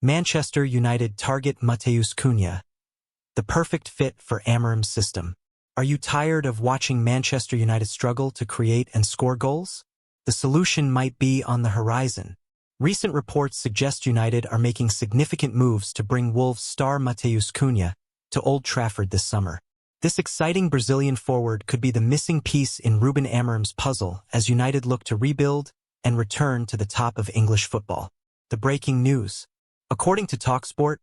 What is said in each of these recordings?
Manchester United target Gyokeres Cunha, the perfect fit for Amorim's system. Are you tired of watching Manchester United struggle to create and score goals? The solution might be on the horizon. Recent reports suggest United are making significant moves to bring Wolves star Gyokeres Cunha to Old Trafford this summer. This exciting Brazilian forward could be the missing piece in Ruben Amorim's puzzle as United look to rebuild and return to the top of English football. The breaking news. According to TalkSport,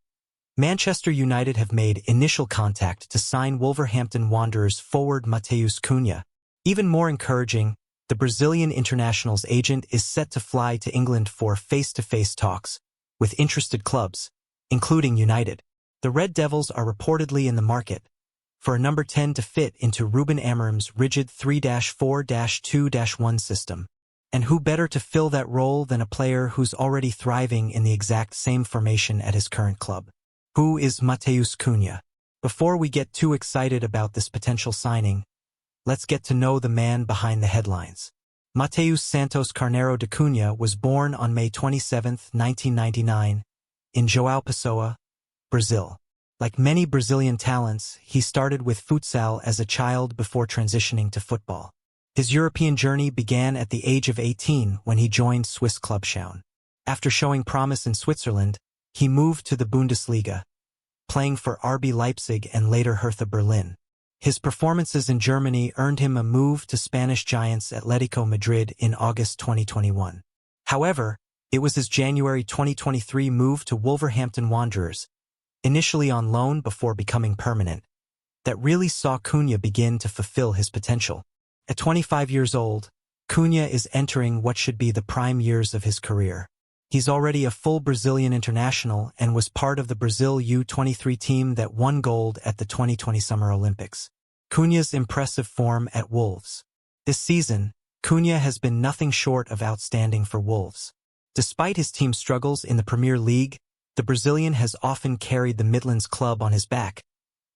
Manchester United have made initial contact to sign Wolverhampton Wanderers forward Gyokeres Cunha. Even more encouraging, the Brazilian international's agent is set to fly to England for face-to-face talks with interested clubs, including United. The Red Devils are reportedly in the market for a number 10 to fit into Ruben Amorim's rigid 3-4-2-1 system. And who better to fill that role than a player who's already thriving in the exact same formation at his current club? Who is Gyokeres Cunha? Before we get too excited about this potential signing, let's get to know the man behind the headlines. Mateus Santos Carneiro de Cunha was born on May 27, 1999, in João Pessoa, Brazil. Like many Brazilian talents, he started with futsal as a child before transitioning to football. His European journey began at the age of 18 when he joined Swiss club Schauen. After showing promise in Switzerland, he moved to the Bundesliga, playing for RB Leipzig and later Hertha Berlin. His performances in Germany earned him a move to Spanish giants Atletico Madrid in August 2021. However, it was his January 2023 move to Wolverhampton Wanderers, initially on loan before becoming permanent, that really saw Cunha begin to fulfill his potential. At 25 years old, Cunha is entering what should be the prime years of his career. He's already a full Brazilian international and was part of the Brazil U23 team that won gold at the 2020 Summer Olympics. Cunha's impressive form at Wolves. This season, Cunha has been nothing short of outstanding for Wolves. Despite his team's struggles in the Premier League, the Brazilian has often carried the Midlands club on his back,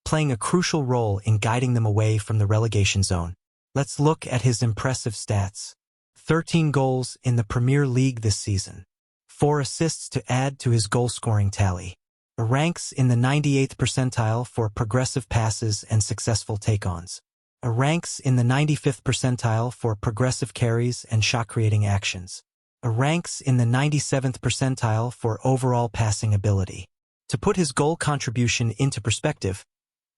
playing a crucial role in guiding them away from the relegation zone. Let's look at his impressive stats. 13 goals in the Premier League this season. 4 assists to add to his goal-scoring tally. Ranks in the 98th percentile for progressive passes and successful take-ons. Ranks in the 95th percentile for progressive carries and shot-creating actions. Ranks in the 97th percentile for overall passing ability. To put his goal contribution into perspective,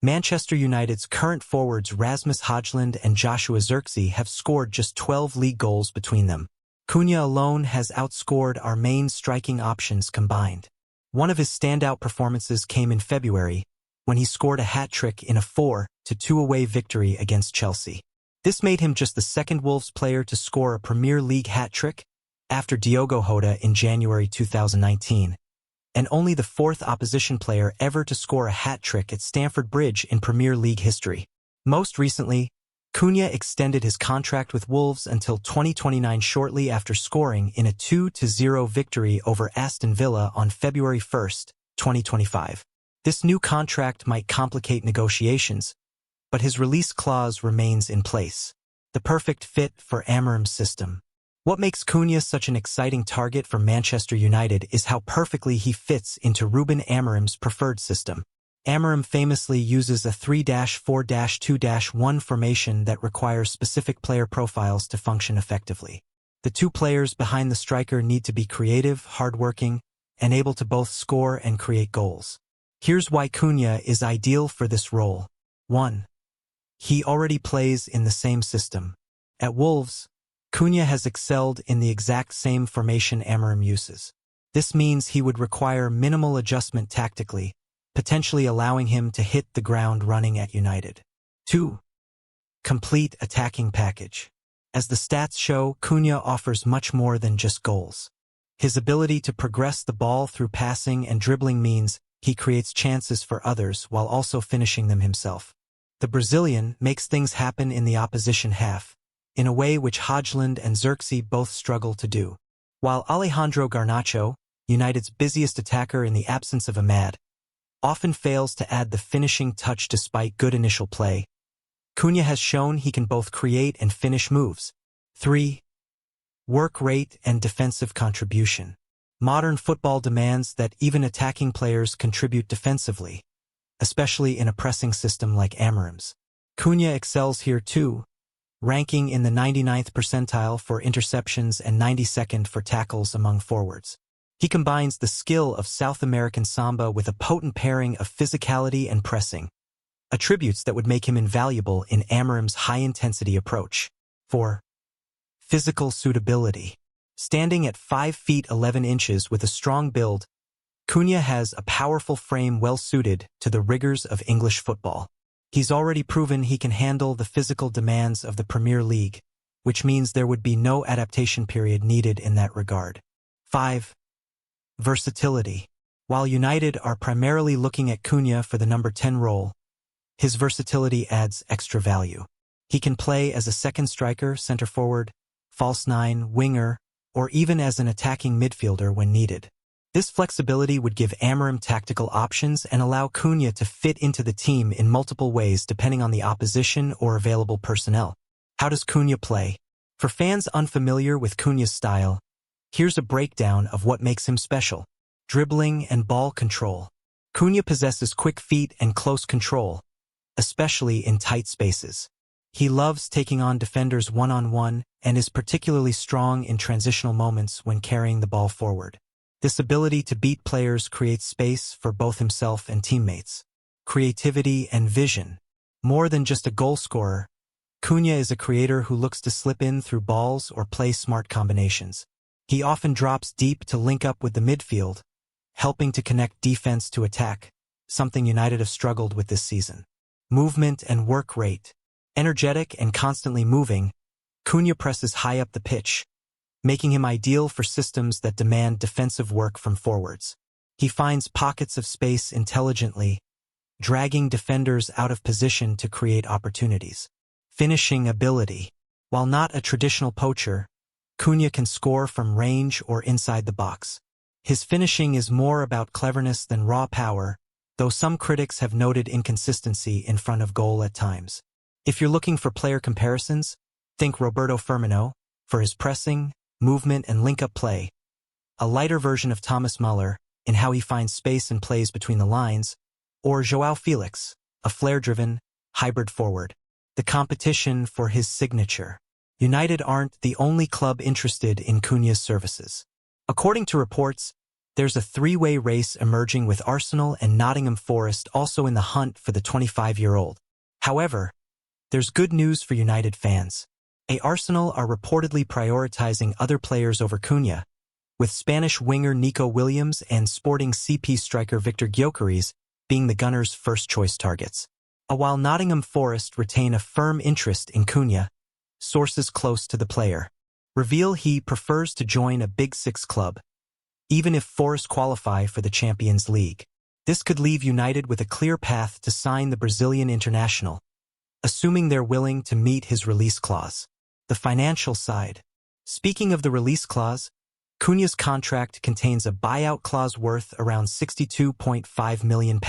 Manchester United's current forwards Rasmus Højlund and Joshua Zirkzee have scored just 12 league goals between them. Cunha alone has outscored our main striking options combined. One of his standout performances came in February, when he scored a hat-trick in a 4-2 away victory against Chelsea. This made him just the second Wolves player to score a Premier League hat-trick, after Diogo Jota in January 2019. And only the 4th opposition player ever to score a hat-trick at Stamford Bridge in Premier League history. Most recently, Cunha extended his contract with Wolves until 2029 shortly after scoring in a 2-0 victory over Aston Villa on February 1, 2025. This new contract might complicate negotiations, but his release clause remains in place. The perfect fit for Amorim's system. What makes Cunha such an exciting target for Manchester United is how perfectly he fits into Ruben Amorim's preferred system. Amorim famously uses a 3-4-2-1 formation that requires specific player profiles to function effectively. The two players behind the striker need to be creative, hardworking, and able to both score and create goals. Here's why Cunha is ideal for this role. 1. He already plays in the same system. At Wolves, Cunha has excelled in the exact same formation Amorim uses. This means he would require minimal adjustment tactically, potentially allowing him to hit the ground running at United. 2. Complete attacking package. As the stats show, Cunha offers much more than just goals. His ability to progress the ball through passing and dribbling means he creates chances for others while also finishing them himself. The Brazilian makes things happen in the opposition half, in a way which Højlund and Zirkzee both struggle to do. While Alejandro Garnacho, United's busiest attacker in the absence of Ahmad, often fails to add the finishing touch despite good initial play, Cunha has shown he can both create and finish moves. 3. Work rate and defensive contribution. Modern football demands that even attacking players contribute defensively, especially in a pressing system like Amorim's. Cunha excels here too, ranking in the 99th percentile for interceptions and 92nd for tackles among forwards. He combines the skill of South American Samba with a potent pairing of physicality and pressing, attributes that would make him invaluable in Amorim's high-intensity approach. 4. Physical suitability. Standing at 5 feet 11 inches with a strong build, Cunha has a powerful frame well-suited to the rigors of English football. He's already proven he can handle the physical demands of the Premier League, which means there would be no adaptation period needed in that regard. 5. Versatility. While United are primarily looking at Cunha for the number 10 role, his versatility adds extra value. He can play as a second striker, center forward, false nine, winger, or even as an attacking midfielder when needed. This flexibility would give Amorim tactical options and allow Cunha to fit into the team in multiple ways depending on the opposition or available personnel. How does Cunha play? For fans unfamiliar with Cunha's style, here's a breakdown of what makes him special. Dribbling and ball control. Cunha possesses quick feet and close control, especially in tight spaces. He loves taking on defenders one-on-one and is particularly strong in transitional moments when carrying the ball forward. This ability to beat players creates space for both himself and teammates. Creativity and vision. More than just a goal scorer, Cunha is a creator who looks to slip in through balls or play smart combinations. He often drops deep to link up with the midfield, helping to connect defense to attack, something United have struggled with this season. Movement and work rate. Energetic and constantly moving, Cunha presses high up the pitch, making him ideal for systems that demand defensive work from forwards. He finds pockets of space intelligently, dragging defenders out of position to create opportunities. Finishing ability. While not a traditional poacher, Cunha can score from range or inside the box. His finishing is more about cleverness than raw power, though some critics have noted inconsistency in front of goal at times. If you're looking for player comparisons, think Roberto Firmino, for his pressing, movement, and link-up play, a lighter version of Thomas Muller in how he finds space and plays between the lines, or João Felix, a flair-driven, hybrid forward. The competition for his signature. United aren't the only club interested in Cunha's services. According to reports, there's a three-way race emerging with Arsenal and Nottingham Forest also in the hunt for the 25-year-old. However, there's good news for United fans. Arsenal are reportedly prioritizing other players over Cunha, with Spanish winger Nico Williams and Sporting CP striker Victor Gyokeres being the Gunners' first-choice targets. While Nottingham Forest retain a firm interest in Cunha, sources close to the player reveal he prefers to join a Big Six club, even if Forest qualify for the Champions League. This could leave United with a clear path to sign the Brazilian international, assuming they're willing to meet his release clause. The financial side. Speaking of the release clause, Cunha's contract contains a buyout clause worth around £62.5 million.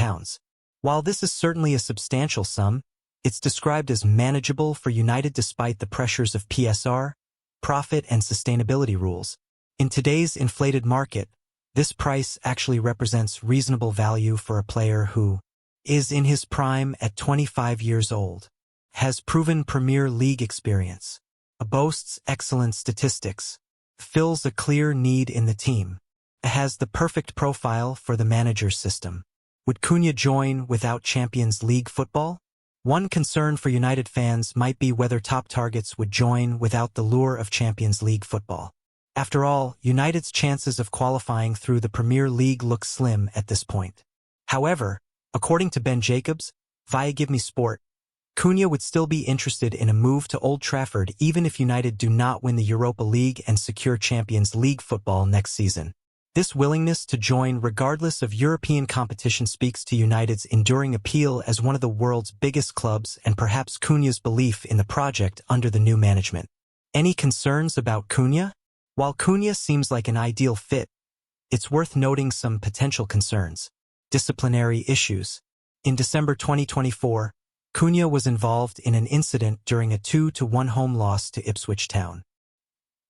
While this is certainly a substantial sum, it's described as manageable for United despite the pressures of PSR, profit, and sustainability rules. In today's inflated market, this price actually represents reasonable value for a player who is in his prime at 25 years old, has proven Premier League experience, boasts excellent statistics, fills a clear need in the team, has the perfect profile for the manager's system. Would Cunha join without Champions League football? One concern for United fans might be whether top targets would join without the lure of Champions League football. After all, United's chances of qualifying through the Premier League look slim at this point. However, according to Ben Jacobs, via Give Me Sport, Cunha would still be interested in a move to Old Trafford even if United do not win the Europa League and secure Champions League football next season. This willingness to join regardless of European competition speaks to United's enduring appeal as one of the world's biggest clubs and perhaps Cunha's belief in the project under the new management. Any concerns about Cunha? While Cunha seems like an ideal fit, it's worth noting some potential concerns. Disciplinary issues. In December 2024, Cunha was involved in an incident during a 2-1 home loss to Ipswich Town.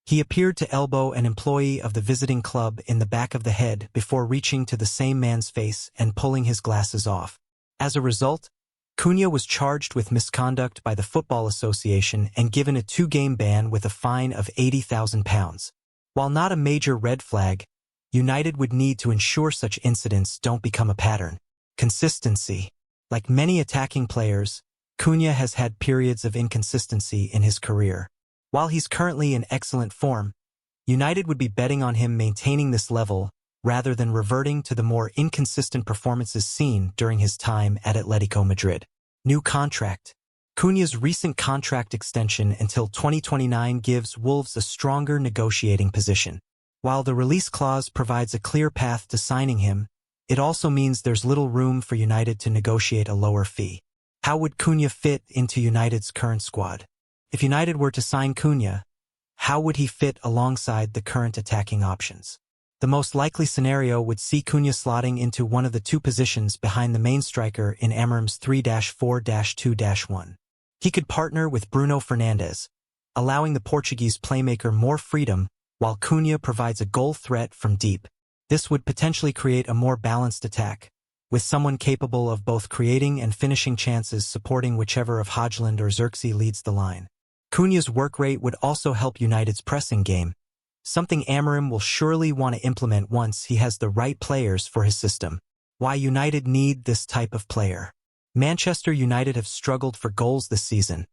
He appeared to elbow an employee of the visiting club in the back of the head before reaching to the same man's face and pulling his glasses off. As a result, Cunha was charged with misconduct by the Football Association and given a 2-game ban with a fine of £80,000. While not a major red flag, United would need to ensure such incidents don't become a pattern. Consistency. Like many attacking players, Cunha has had periods of inconsistency in his career. While he's currently in excellent form, United would be betting on him maintaining this level rather than reverting to the more inconsistent performances seen during his time at Atletico Madrid. New contract. Cunha's recent contract extension until 2029 gives Wolves a stronger negotiating position. While the release clause provides a clear path to signing him, it also means there's little room for United to negotiate a lower fee. How would Cunha fit into United's current squad? If United were to sign Cunha, how would he fit alongside the current attacking options? The most likely scenario would see Cunha slotting into one of the two positions behind the main striker in Amorim's 3-4-2-1. He could partner with Bruno Fernandes, allowing the Portuguese playmaker more freedom while Cunha provides a goal threat from deep. This would potentially create a more balanced attack, with someone capable of both creating and finishing chances supporting whichever of Højlund or Xerxes leads the line. Cunha's work rate would also help United's pressing game, something Amorim will surely want to implement once he has the right players for his system. Why United need this type of player. Manchester United have struggled for goals this season,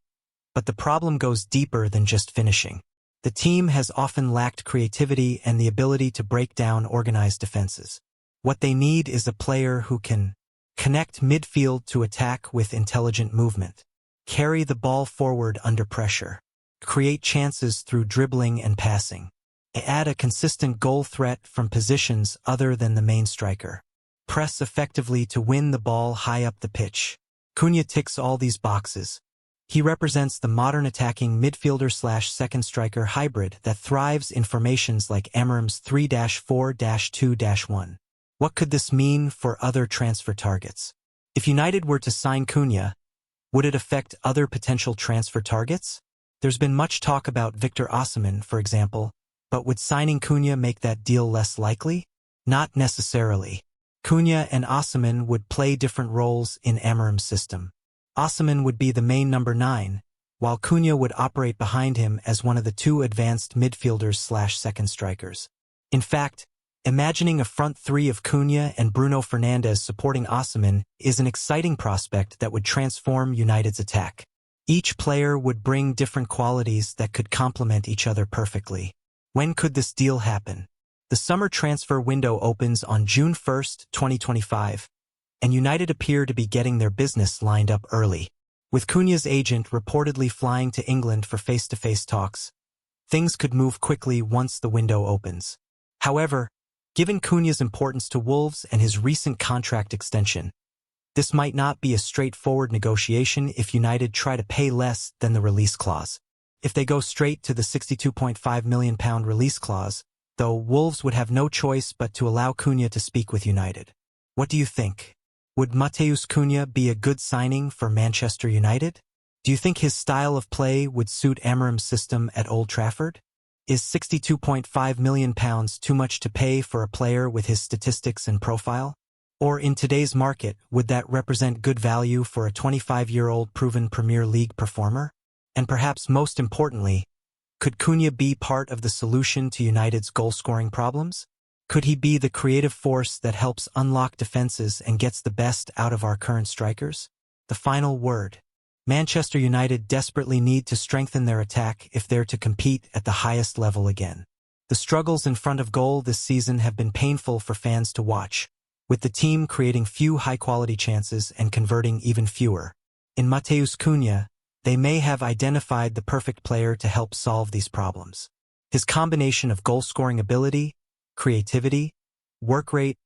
but the problem goes deeper than just finishing. The team has often lacked creativity and the ability to break down organized defenses. What they need is a player who can connect midfield to attack with intelligent movement, carry the ball forward under pressure, create chances through dribbling and passing, add a consistent goal threat from positions other than the main striker, press effectively to win the ball high up the pitch. Cunha ticks all these boxes. He represents the modern attacking midfielder/second striker hybrid that thrives in formations like Amorim's 3-4-2-1. What could this mean for other transfer targets? If United were to sign Cunha, would it affect other potential transfer targets? There's been much talk about Victor Osimhen, for example, but would signing Cunha make that deal less likely? Not necessarily. Cunha and Osimhen would play different roles in Amorim's system. Osimhen would be the main number 9, while Cunha would operate behind him as one of the two advanced midfielders/second strikers. In fact, imagining a front three of Cunha and Bruno Fernandes supporting Osimhen is an exciting prospect that would transform United's attack. Each player would bring different qualities that could complement each other perfectly. When could this deal happen? The summer transfer window opens on June 1, 2025, and United appear to be getting their business lined up early. With Cunha's agent reportedly flying to England for face-to-face talks, things could move quickly once the window opens. However, given Cunha's importance to Wolves and his recent contract extension, this might not be a straightforward negotiation if United try to pay less than the release clause. If they go straight to the £62.5 million release clause, though, Wolves would have no choice but to allow Cunha to speak with United. What do you think? Would Gyokeres Cunha be a good signing for Manchester United? Do you think his style of play would suit Amorim's system at Old Trafford? Is £62.5 million too much to pay for a player with his statistics and profile? Or in today's market, would that represent good value for a 25-year-old proven Premier League performer? And perhaps most importantly, could Cunha be part of the solution to United's goal-scoring problems? Could he be the creative force that helps unlock defenses and gets the best out of our current strikers? The final word. Manchester United desperately need to strengthen their attack if they're to compete at the highest level again. The struggles in front of goal this season have been painful for fans to watch, with the team creating few high-quality chances and converting even fewer. In Gyokeres Cunha, they may have identified the perfect player to help solve these problems. His combination of goal-scoring ability, creativity, work rate,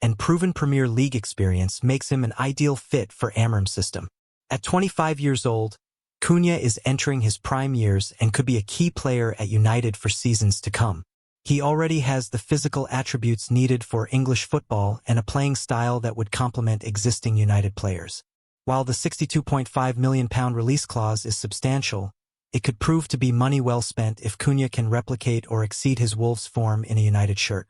and proven Premier League experience makes him an ideal fit for Amorim's system. At 25 years old, Cunha is entering his prime years and could be a key player at United for seasons to come. He already has the physical attributes needed for English football and a playing style that would complement existing United players. While the £62.5 million release clause is substantial, It could prove to be money well spent if Cunha can replicate or exceed his Wolves form in a United shirt.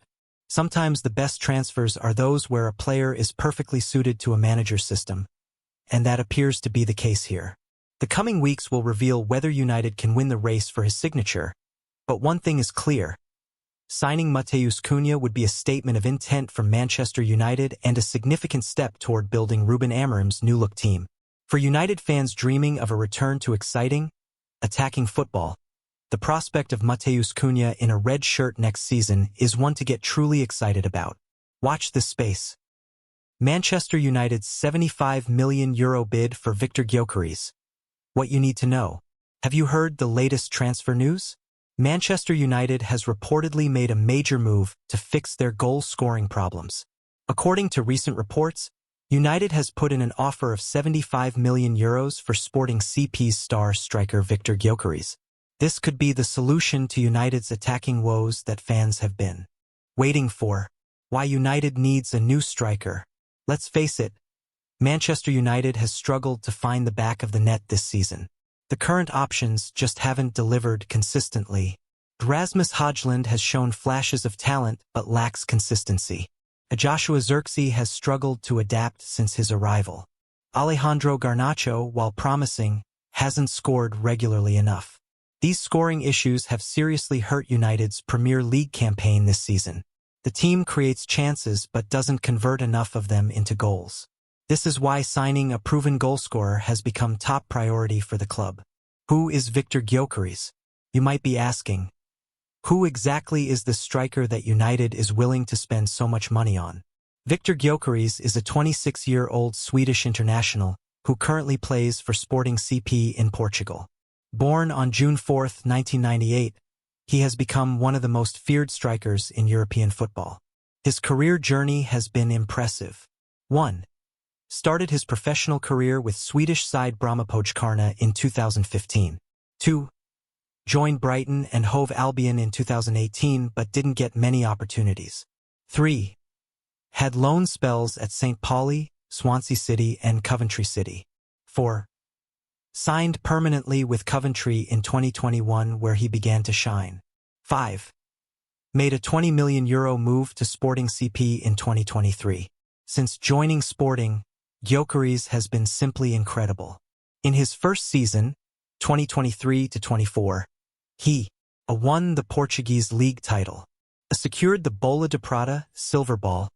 Sometimes the best transfers are those where a player is perfectly suited to a manager's system, and that appears to be the case here. The coming weeks will reveal whether United can win the race for his signature, but one thing is clear. Signing Gyokeres Cunha would be a statement of intent from Manchester United and a significant step toward building Ruben Amorim's new-look team. For United fans dreaming of a return to exciting, attacking football, the prospect of Gyokeres Cunha in a red shirt next season is one to get truly excited about. Watch this space. Manchester United's €75 million bid for Victor Gyokeres. What you need to know. Have you heard the latest transfer news? Manchester United has reportedly made a major move to fix their goal-scoring problems. According to recent reports, United has put in an offer of €75 million for Sporting CP's star striker Victor Gyokeres. This could be the solution to United's attacking woes that fans have been waiting for. Why United needs a new striker. Let's face it, Manchester United has struggled to find the back of the net this season. The current options just haven't delivered consistently. Rasmus Højlund has shown flashes of talent but lacks consistency. Joshua Zirkzee has struggled to adapt since his arrival. Alejandro Garnacho, while promising, hasn't scored regularly enough. These scoring issues have seriously hurt United's Premier League campaign this season. The team creates chances but doesn't convert enough of them into goals. This is why signing a proven goalscorer has become top priority for the club. Who is Victor Gyokeres? You might be asking. Who exactly is the striker that United is willing to spend so much money on? Victor Gyokeres is a 26-year-old Swedish international who currently plays for Sporting CP in Portugal. Born on June 4, 1998, he has become one of the most feared strikers in European football. His career journey has been impressive. 1. Started his professional career with Swedish side Gyokeres in 2015. 2. Joined Brighton and Hove Albion in 2018 but didn't get many opportunities. 3. Had loan spells at St. Pauli, Swansea City and Coventry City. 4. Signed permanently with Coventry in 2021 where he began to shine. 5. Made a €20 million move to Sporting CP in 2023. Since joining Sporting, Gyokeres has been simply incredible. In his first season, 2023-24, he won the Portuguese league title, secured the Bola de Prata silver ball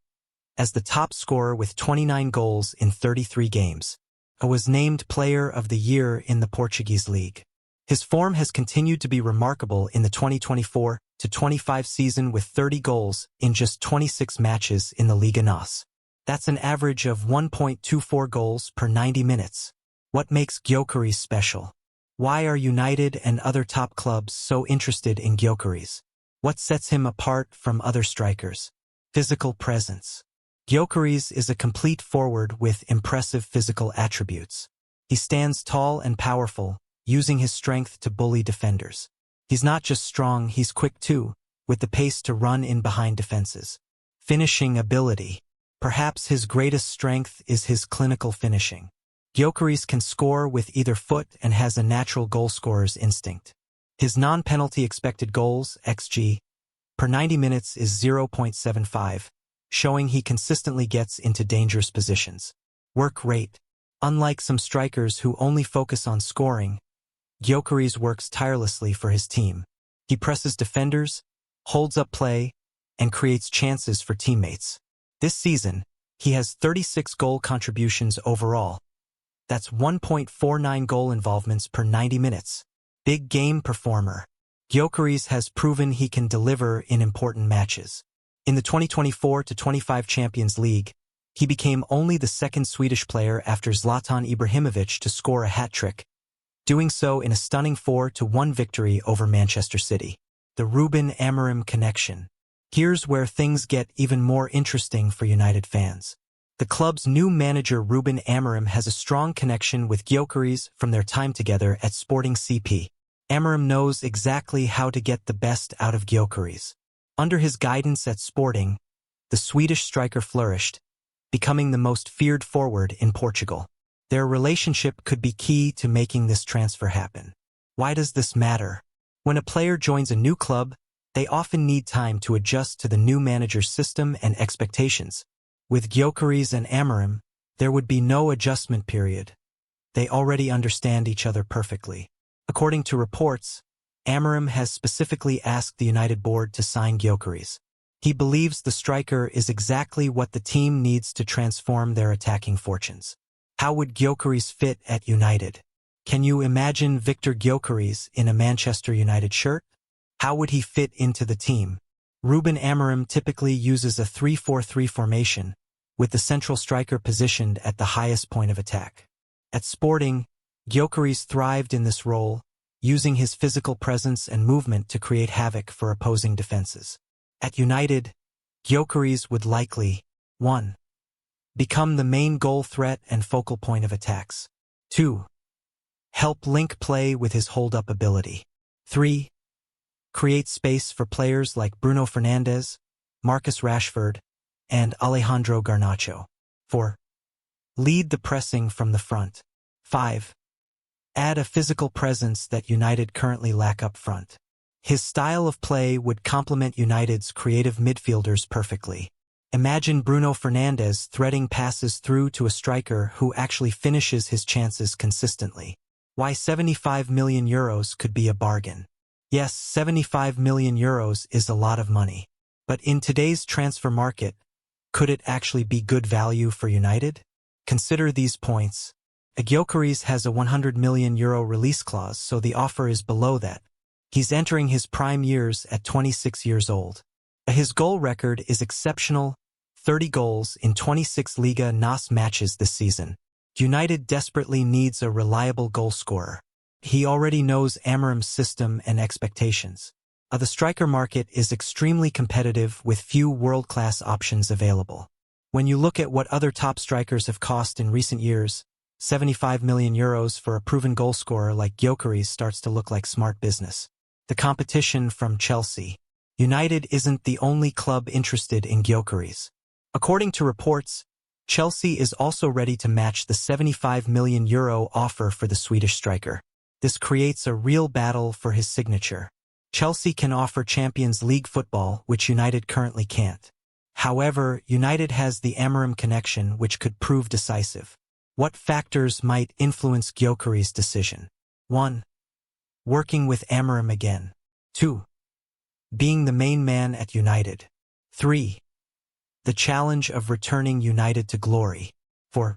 as the top scorer with 29 goals in 33 games, was named Player of the Year in the Portuguese league. His form has continued to be remarkable in the 2024-25 season with 30 goals in just 26 matches in the Liga NOS. That's an average of 1.24 goals per 90 minutes. What makes Gyokeres special? Why are United and other top clubs so interested in Gyokeres? What sets him apart from other strikers? Physical presence. Gyokeres is a complete forward with impressive physical attributes. He stands tall and powerful, using his strength to bully defenders. He's not just strong, he's quick too, with the pace to run in behind defenses. Finishing ability. Perhaps his greatest strength is his clinical finishing. Gyokeres can score with either foot and has a natural goalscorer's instinct. His non-penalty expected goals, XG, per 90 minutes is 0.75, showing he consistently gets into dangerous positions. Work rate. Unlike some strikers who only focus on scoring, Gyokeres works tirelessly for his team. He presses defenders, holds up play, and creates chances for teammates. This season, he has 36 goal contributions overall. That's 1.49 goal involvements per 90 minutes. Big game performer. Gyokeres has proven he can deliver in important matches. In the 2024-25 Champions League, he became only the second Swedish player after Zlatan Ibrahimovic to score a hat-trick, doing so in a stunning 4-1 victory over Manchester City. The Ruben Amorim connection. Here's where things get even more interesting for United fans. The club's new manager Ruben Amorim has a strong connection with Gyokeres from their time together at Sporting CP. Amorim knows exactly how to get the best out of Gyokeres. Under his guidance at Sporting, the Swedish striker flourished, becoming the most feared forward in Portugal. Their relationship could be key to making this transfer happen. Why does this matter? When a player joins a new club, they often need time to adjust to the new manager's system and expectations. With Gyokeres and Amorim, there would be no adjustment period. They already understand each other perfectly. According to reports, Amorim has specifically asked the United board to sign Gyokeres. He believes the striker is exactly what the team needs to transform their attacking fortunes. How would Gyokeres fit at United? Can you imagine Victor Gyokeres in a Manchester United shirt? How would he fit into the team? Ruben Amorim typically uses a 3-4-3 formation, with the central striker positioned at the highest point of attack. At Sporting, Gyokeres thrived in this role, using his physical presence and movement to create havoc for opposing defenses. At United, Gyokeres would likely 1. Become the main goal threat and focal point of attacks. 2. Help link play with his hold-up ability. 3. Create space for players like Bruno Fernandes, Marcus Rashford, and Alejandro Garnacho. 4. Lead the pressing from the front. 5. Add a physical presence that United currently lack up front. His style of play would complement United's creative midfielders perfectly. Imagine Bruno Fernandes threading passes through to a striker who actually finishes his chances consistently. Why €75 million could be a bargain. Yes, €75 million is a lot of money. But in today's transfer market, could it actually be good value for United? Consider these points. Gyokeres has a €100 million release clause, so the offer is below that. He's entering his prime years at 26 years old. His goal record is exceptional, 30 goals in 26 Liga NOS matches this season. United desperately needs a reliable goal scorer. He already knows Amorim's system and expectations. The striker market is extremely competitive with few world-class options available. When you look at what other top strikers have cost in recent years, €75 million for a proven goal scorer like Gyokeres starts to look like smart business. The competition from Chelsea. United isn't the only club interested in Gyokeres. According to reports, Chelsea is also ready to match the €75 million offer for the Swedish striker. This creates a real battle for his signature. Chelsea can offer Champions League football, which United currently can't. However, United has the Amorim connection, which could prove decisive. What factors might influence Gyokeres' decision? 1. Working with Amorim again. 2. Being the main man at United. 3. The challenge of returning United to glory. 4.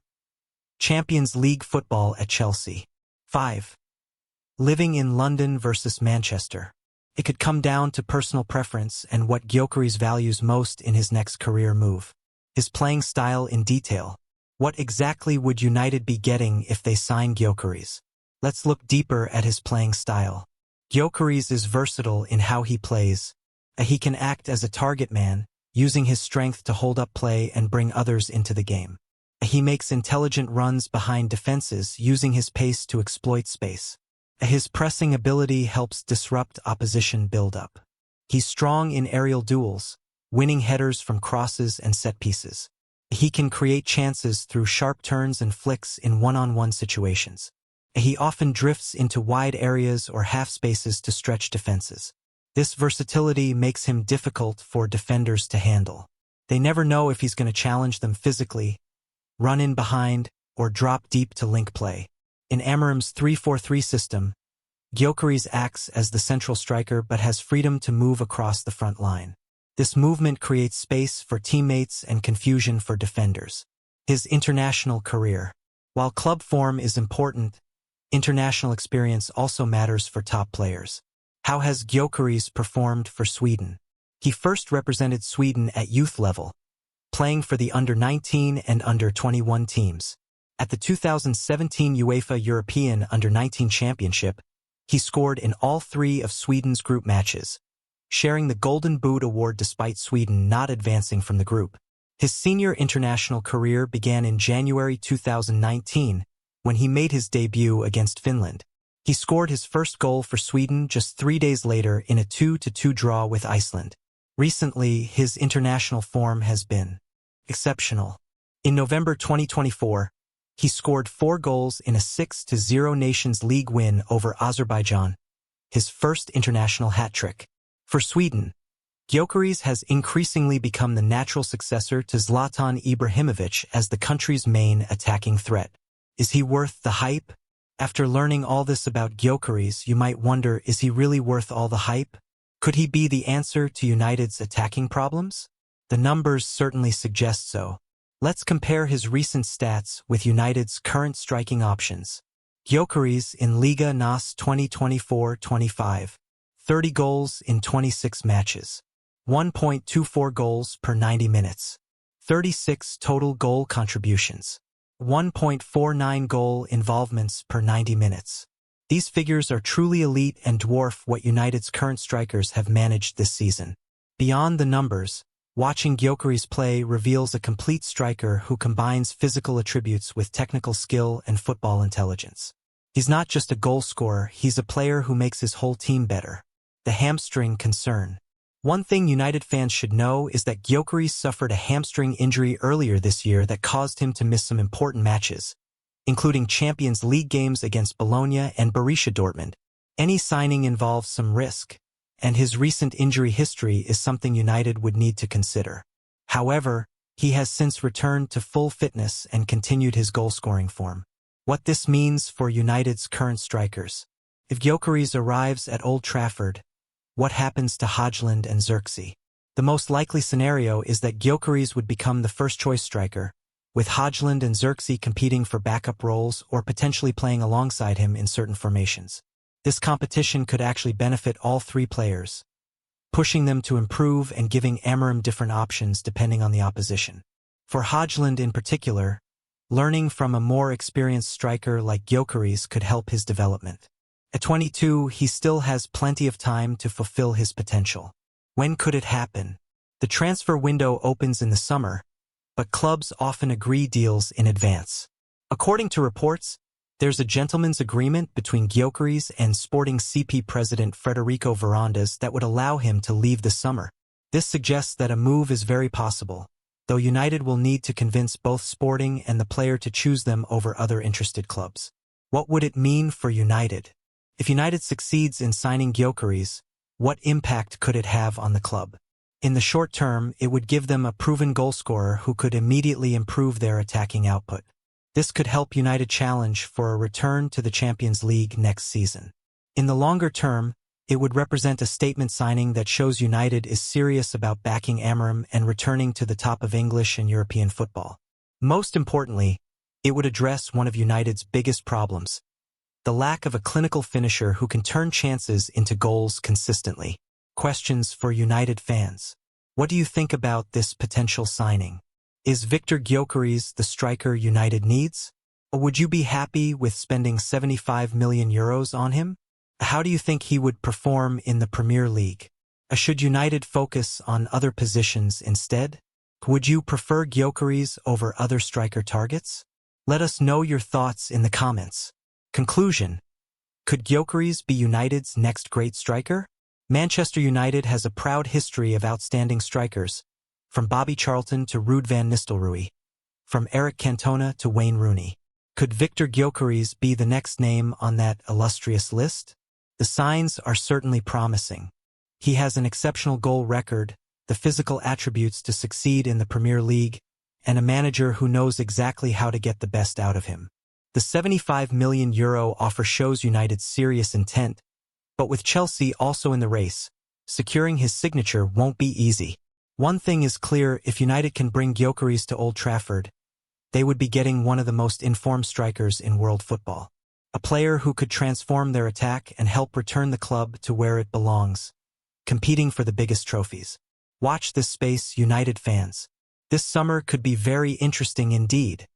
Champions League football at Chelsea. 5. Living in London versus Manchester. It could come down to personal preference and what Gyokeres values most in his next career move. His playing style in detail. What exactly would United be getting if they sign Gyokeres? Let's look deeper at his playing style. Gyokeres is versatile in how he plays. He can act as a target man, using his strength to hold up play and bring others into the game. He makes intelligent runs behind defenses, using his pace to exploit space. His pressing ability helps disrupt opposition build-up. He's strong in aerial duels, winning headers from crosses and set pieces. He can create chances through sharp turns and flicks in one-on-one situations. He often drifts into wide areas or half spaces to stretch defenses. This versatility makes him difficult for defenders to handle. They never know if he's going to challenge them physically, run in behind, or drop deep to link play. In Amorim's 3-4-3 system, Gyokeres acts as the central striker but has freedom to move across the front line. This movement creates space for teammates and confusion for defenders. His international career. While club form is important, international experience also matters for top players. How has Gyokeres performed for Sweden? He first represented Sweden at youth level, playing for the under-19 and under-21 teams. At the 2017 UEFA European Under-19 Championship, he scored in all 3 of Sweden's group matches, sharing the Golden Boot award despite Sweden not advancing from the group. His senior international career began in January 2019, when he made his debut against Finland. He scored his first goal for Sweden just 3 days later in a 2-2 draw with Iceland. Recently, his international form has been exceptional. In November 2024, He scored 4 goals in a 6-0 Nations League win over Azerbaijan, his first international hat-trick. For Sweden, Gyokeres has increasingly become the natural successor to Zlatan Ibrahimovic as the country's main attacking threat. Is he worth the hype? After learning all this about Gyokeres, you might wonder, is he really worth all the hype? Could he be the answer to United's attacking problems? The numbers certainly suggest so. Let's compare his recent stats with United's current striking options. Gyokeres in Liga NOS 2024-25, 30 goals in 26 matches, 1.24 goals per 90 minutes, 36 total goal contributions, 1.49 goal involvements per 90 minutes. These figures are truly elite and dwarf what United's current strikers have managed this season. Beyond the numbers, watching Gyokeres play reveals a complete striker who combines physical attributes with technical skill and football intelligence. He's not just a goal scorer, he's a player who makes his whole team better. The hamstring concern. One thing United fans should know is that Gyokeres suffered a hamstring injury earlier this year that caused him to miss some important matches, including Champions League games against Bologna and Borussia Dortmund. Any signing involves some risk, and his recent injury history is something United would need to consider. However, he has since returned to full fitness and continued his goal-scoring form. What this means for United's current strikers. If Gyokeres arrives at Old Trafford, what happens to Højlund and Xerxes? The most likely scenario is that Gyokeres would become the first-choice striker, with Højlund and Xerxes competing for backup roles or potentially playing alongside him in certain formations. This competition could actually benefit all three players, pushing them to improve and giving Amorim different options depending on the opposition. For Højlund in particular, learning from a more experienced striker like Gyokeres could help his development. At 22, he still has plenty of time to fulfill his potential. When could it happen? The transfer window opens in the summer, but clubs often agree deals in advance. According to reports, there's a gentleman's agreement between Gyokeres and Sporting CP president Frederico Varandas that would allow him to leave this summer. This suggests that a move is very possible, though United will need to convince both Sporting and the player to choose them over other interested clubs. What would it mean for United? If United succeeds in signing Gyokeres, what impact could it have on the club? In the short term, it would give them a proven goalscorer who could immediately improve their attacking output. This could help United challenge for a return to the Champions League next season. In the longer term, it would represent a statement signing that shows United is serious about backing Amorim and returning to the top of English and European football. Most importantly, it would address one of United's biggest problems: the lack of a clinical finisher who can turn chances into goals consistently. Questions for United fans. What do you think about this potential signing? Is Victor Gyokeres the striker United needs? Or would you be happy with spending €75 million on him? How do you think he would perform in the Premier League? Should United focus on other positions instead? Would you prefer Gyokeres over other striker targets? Let us know your thoughts in the comments. Conclusion. Could Gyokeres be United's next great striker? Manchester United has a proud history of outstanding strikers, from Bobby Charlton to Ruud van Nistelrooy, from Eric Cantona to Wayne Rooney. Could Victor Gyokeres be the next name on that illustrious list? The signs are certainly promising. He has an exceptional goal record, the physical attributes to succeed in the Premier League, and a manager who knows exactly how to get the best out of him. The €75 million offer shows United's serious intent, but with Chelsea also in the race, securing his signature won't be easy. One thing is clear: if United can bring Gyokeres to Old Trafford, they would be getting one of the most informed strikers in world football. A player who could transform their attack and help return the club to where it belongs, competing for the biggest trophies. Watch this space, United fans. This summer could be very interesting indeed.